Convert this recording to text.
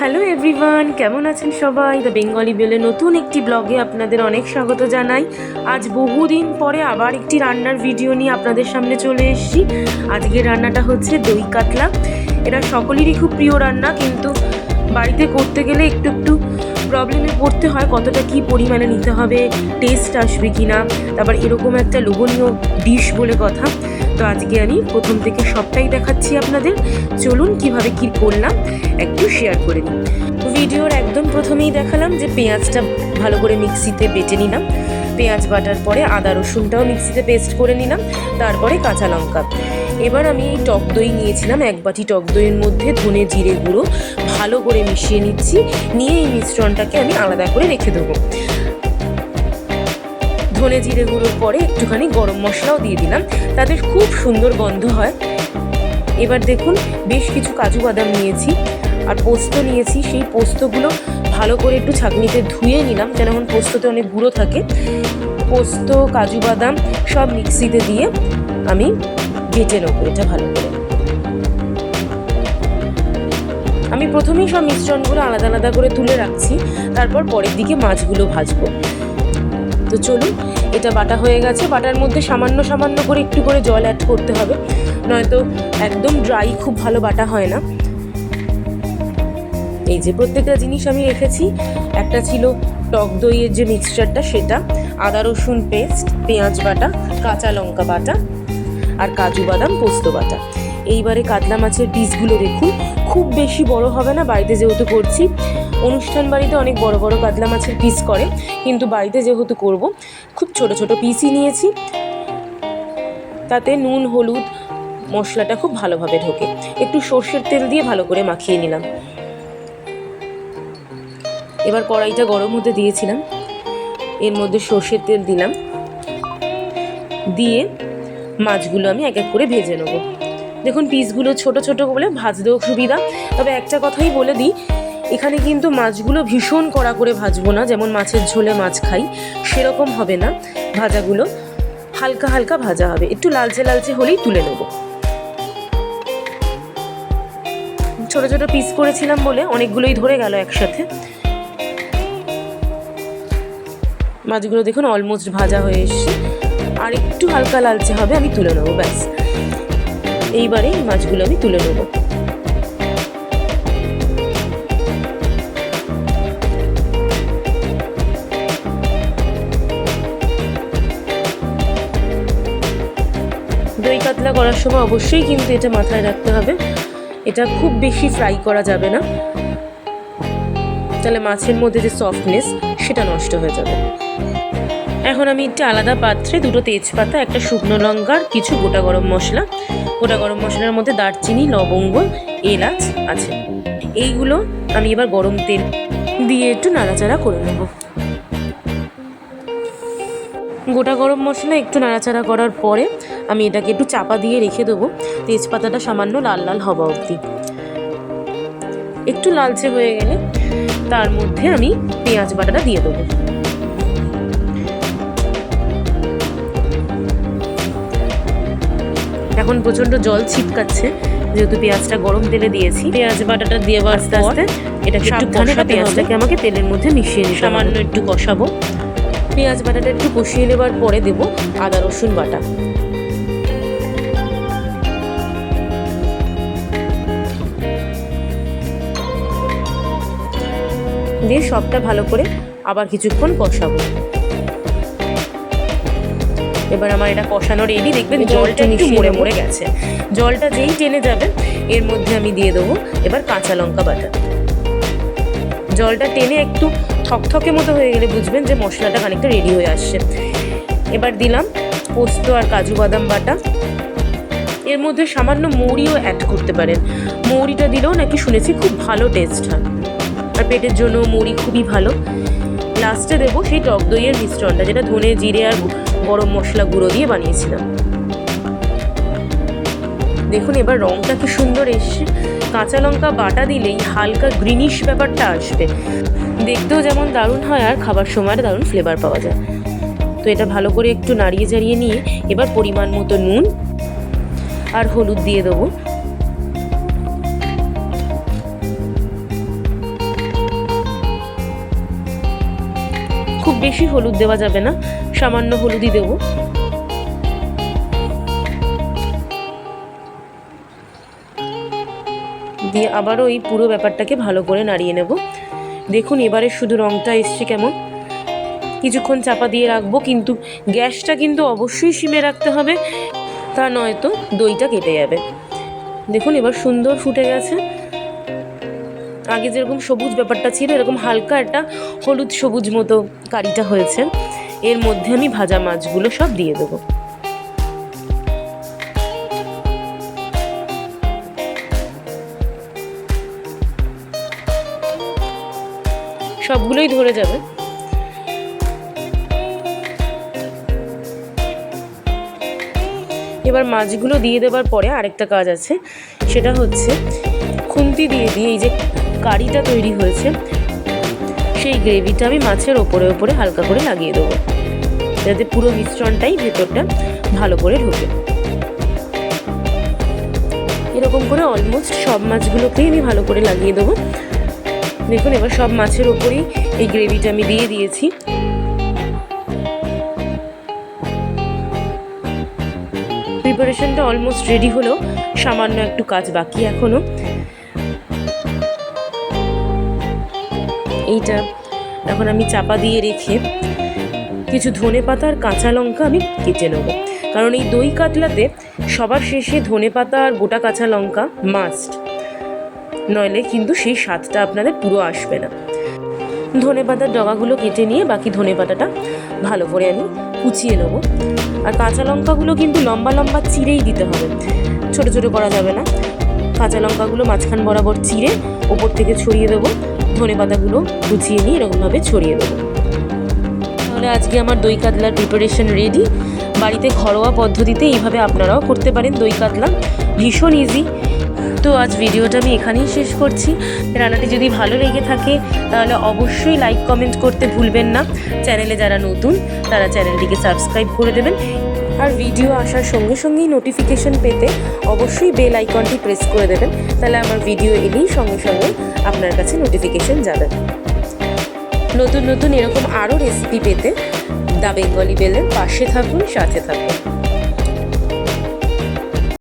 Hello everyone, কেমন আছেন সবাই? দ্য বেঙ্গলি বেলে নতুন একটি ব্লগে আপনাদের অনেক স্বাগত জানাই। আজ বহুদিন পরে আবার একটি রান্নার ভিডিও নিয়ে আপনাদের সামনে চলে এসেছি। আজকের রান্নাটা হচ্ছে দই কাতলা। এটা সকলেরই খুব প্রিয় রান্না, কিন্তু বাড়িতে করতে গেলে একটু প্রবলেমে পড়তে হয়, কতটা কি পরিমাণে নিতে হবে, টেস্ট আসবে কিনা। তারপর এরকম একটা লোভনীয় ডিশ বলে কথা। তো আজকে আমি প্রথম থেকে সবটাই দেখাচ্ছি আপনাদের। চলুন কিভাবে কি করলাম একটু শেয়ার করে নিই। ভিডিওর একদম প্রথমেই দেখালাম যে পেঁয়াজটা ভালো করে মিক্সিতে বেটে নিলাম। পেঁয়াজ বাটার পরে আদা রসুনটাও মিক্সিতে পেস্ট করে নিলাম, তারপরে কাঁচা লঙ্কা। এবার আমি টক দই নিয়েছিলাম, 1 বাটি টক দইয়ের মধ্যে ধনে জিরে গুঁড়ো ভালো করে মিশিয়ে নিচ্ছি। নিয়ে এই মিশ্রণটাকে আমি আলাদা করে রেখে দেবো। ধনে জিরে গুঁড়োর পরে একটুখানি গরম মশলাও দিয়ে দিলাম, তাতে খুব সুন্দর গন্ধ হয়। এবার দেখুন, বেশ কিছু কাজু বাদাম নিয়েছি আর পোস্ত নিয়েছি। সেই পোস্তগুলো ভালো করে একটু ছাঁকনিতে ধুয়ে নিলাম, যেন এখন পোস্ততে অনেক গুঁড়ো থাকে। পোস্ত, কাজু বাদাম সব মিক্সিতে দিয়ে আমি বেটে নেবো এটা ভালো করে। আমি প্রথমেই সব মিশ্রণগুলো আলাদা আলাদা করে তুলে রাখছি, তারপর পরের দিকে মাছগুলো ভাজবো। তো চলুন, এটা বাটা হয়ে গেছে। বাটার মধ্যে সামান্য করে একটু করে জল অ্যাড করতে হবে, নয়তো একদম ড্রাই খুব ভালো বাটা হয় না। এই যে প্রত্যেকটা জিনিস আমি রেখেছি। একটা ছিল টক দইয়ের যে মিক্সচারটা, সেটা, আদা রসুন পেস্ট, পেঁয়াজ বাটা, কাঁচা লঙ্কা বাটা আর কাজু বাদাম পোস্ত বাটা। এইবারে কাতলা মাছের পিসগুলো দেখুন, খুব বেশি বড় হবে না, বাড়িতে যেহেতু করছি। অনুষ্ঠান বাড়িতে অনেক বড় বড় কাতলা মাছের পিস করে, কিন্তু বাড়িতে যেহেতু করব খুব ছোট ছোট পিসই নিয়েছি। তাতে নুন হলুদ মশলাটা খুব ভালোভাবে ঢোকে। একটু সর্ষের তেল দিয়ে ভালো করে মাখিয়ে নিলাম। এবার কড়াইটা গরম হতে দিয়েছিলাম, এর মধ্যে সর্ষের তেল দিলাম, দিয়ে মাছগুলো আমি এক এক করে ভেজে নেবো। দেখুন, পিসগুলো ছোট ছোট বলে ভাজতেও সুবিধা। তবে একটা কথাই বলে দিই, এখানে কিন্তু মাছগুলো ভীষণ কড়া করে ভাজবো না, যেমন মাছের ঝোলে মাছ খাই সেরকম হবে না। ভাজাগুলো হালকা হালকা ভাজা হবে, একটু লালচে লালচে হলেই তুলে নেব। ছোট ছোট পিস করেছিলাম বলে অনেকগুলোই ধরে গেল একসাথে। মাছগুলো দেখুন অলমোস্ট ভাজা হয়ে এসছে, আর একটু হালকা লালচে হবে, আমি তুলে নেবো, ব্যাস। এইবারে এই মাছগুলো আমি তুলে নেব। দই কাতলা করার সময় অবশ্যই কিন্তু এটা মাথায় রাখতে হবে, এটা খুব বেশি ফ্রাই করা যাবে না, তাহলে মাছের মধ্যে যে সফটনেস সেটা নষ্ট হয়ে যাবে। এখন আমি একটা আলাদা পাত্রে 2টো তেজপাতা, একটা শুকনো লঙ্কা, কিছু গোটা গরম মশলা, গোটা গরম মশলার মধ্যে দারচিনি, লবঙ্গ, এলাচ আছে। এইগুলো আমি এবার গরম তেল দিয়ে একটু নাড়াচাড়া করে নেব। গোটা গরম মশলা একটু নাড়াচাড়া করার পরে আমি এটাকে একটু চাপা দিয়ে রেখে দেবো, তেজপাতাটা সামান্য লাল লাল হওয়া অবধি। একটু লালচে হয়ে গেলে তার মধ্যে আমি পেঁয়াজ বাটাটা দিয়ে দেবো। এখন প্রচণ্ড জল ছিটকাচ্ছে, যেহেতু পেঁয়াজটা গরম তেলে দিয়েছি। পেঁয়াজ বাটাটা দিয়ে আস্তে আস্তে এটাকে সাবধানে পেঁয়াজটাকে আমাকে তেলের মধ্যে মিশিয়ে নিতে, সামান্য একটু কষাবো। পেঁয়াজ বাটাটা একটু কষিয়ে নেবার পরে দেব আদা রসুন বাটা। দিয়ে সবটা ভালো করে আবার কিছুক্ষণ কষাবো। এবার আমার এটা কষানো রেডি। দেখবেন জলটা একটু মরে গেছে। জলটা যেই টেনে যাবে এর মধ্যে আমি দিয়ে দেবো এবার কাঁচা লঙ্কা বাটা। জলটা টেনে একটু থকথকে মতো হয়ে গেলে বুঝবেন যে মশলাটা খানিকটা রেডি হয়ে আসছে। এবার দিলাম পোস্ত আর কাজু বাদাম বাটা। এর মধ্যে সামান্য মৌরিও অ্যাড করতে পারেন, মৌরিটা দিলেও নাকি শুনেছি খুব ভালো টেস্ট হয়, আর পেটের জন্য মৌরি খুবই ভালো। লাস্টে দেবো সেই টক দইয়ের মিশ্রণটা, যেটা ধনে জিরে আর গরম মশলা গুঁড়ো দিয়ে বানিয়েছিলাম। দেখুন এবার রঙটা কি সুন্দর এসছে। কাঁচা লঙ্কা বাটা দিলেই হালকা গ্রিনিশ ব্যাপারটা আসবে, দেখতেও যেমন দারুণ হয় আর খাবার সময় দারুণ ফ্লেভার পাওয়া যায়। তো এটা ভালো করে একটু নাড়িয়ে চাড়িয়ে নিয়ে এবার পরিমাণ মতো নুন আর হলুদ দিয়ে দেবো। বেশি হলুদ দেওয়া যাবে না, সামান্য হলুদই দেবো। দিয়ে আবারও এই পুরো ব্যাপারটাকে ভালো করে নাড়িয়ে নেব। দেখুন এবারে শুধু রঙটা এসছে কেমন। কিছুক্ষণ চাপা দিয়ে রাখবো, কিন্তু গ্যাসটা কিন্তু অবশ্যই সিমে রাখতে হবে, তা নয়তো দইটা কেটে যাবে। দেখুন এবার সুন্দর ফুটে গেছে। আগে যেরকম সবুজ ব্যাপারটা ছিল, এরকম হালকা একটা হলুদ সবুজ মতো কারিটা হয়েছে। এর মধ্যে আমি ভাজা মাছগুলো সব দিয়ে দেবো। সবগুলোই ধরে যাবে। এবার মাছগুলো দিয়ে দেওয়ার পরে আরেকটা কাজ আছে, সেটা হচ্ছে খুন্তি দিয়ে এই যে কারিটা তৈরি হয়েছে, সেই গ্রেভিটা আমি মাছের ওপরে ওপরে হালকা করে লাগিয়ে দেবো, যাতে পুরো মিশ্রণটাই ভেতরটা ভালো করে ঢোকে। এরকম করে অলমোস্ট সব মাছগুলোকেই আমি ভালো করে লাগিয়ে দেবো। দেখুন এবার সব মাছের ওপরেই এই গ্রেভিটা আমি দিয়ে দিয়েছি। প্রিপারেশনটা অলমোস্ট রেডি হলেও সামান্য একটু কাজ বাকি এখনো। এইটা এখন আমি চাপা দিয়ে রেখে কিছু ধনেপাতা আর কাঁচা লঙ্কা আমি কেটে নেব, কারণ এই দই কাতলাতে সবার শেষে ধনেপাতা আর গোটা কাঁচা লঙ্কা মাস্ট, নইলে কিন্তু সেই স্বাদটা আপনাদের পুরো আসবে না। ধনেপাতার ডগাগুলো কেটে নিয়ে বাকি ধনেপাতাটা ভালো করে আমি কুচিয়ে নেবো। আর কাঁচা লঙ্কাগুলো কিন্তু লম্বা লম্বা চিরেই দিতে হবে, ছোট ছোট করা যাবে না। কাঁচা লঙ্কাগুলো মাঝখান বরাবর চিরে ওপর থেকে ছড়িয়ে দেবো, ধনেপাতাগুলো কুচিয়ে নিয়ে এরকমভাবে ছড়িয়ে দেবো। তাহলে আজকে আমার দই কাতলার প্রিপারেশন রেডি। বাড়িতে ঘরোয়া পদ্ধতিতে এইভাবে আপনারাও করতে পারেন দই কাতলা, ভীষণ ইজি। তো আজ ভিডিওটা আমি এখানেই শেষ করছি। রান্নাটি যদি ভালো লেগে থাকে তাহলে অবশ্যই লাইক কমেন্ট করতে ভুলবেন না। চ্যানেলে যারা নতুন তারা চ্যানেলটিকে সাবস্ক্রাইব করে দেবেন, আর ভিডিও আসার সঙ্গে সঙ্গেই নোটিফিকেশন পেতে অবশ্যই বেল আইকনটি প্রেস করে দেবেন, তাহলে আমার ভিডিও এলেই সঙ্গে সঙ্গে আপনার কাছে নোটিফিকেশন যাবে। নতুন নতুন এরকম আরও রেসিপি পেতে দ্য বেঙ্গলি বেলের পাশে থাকুন, সাথে থাকুন।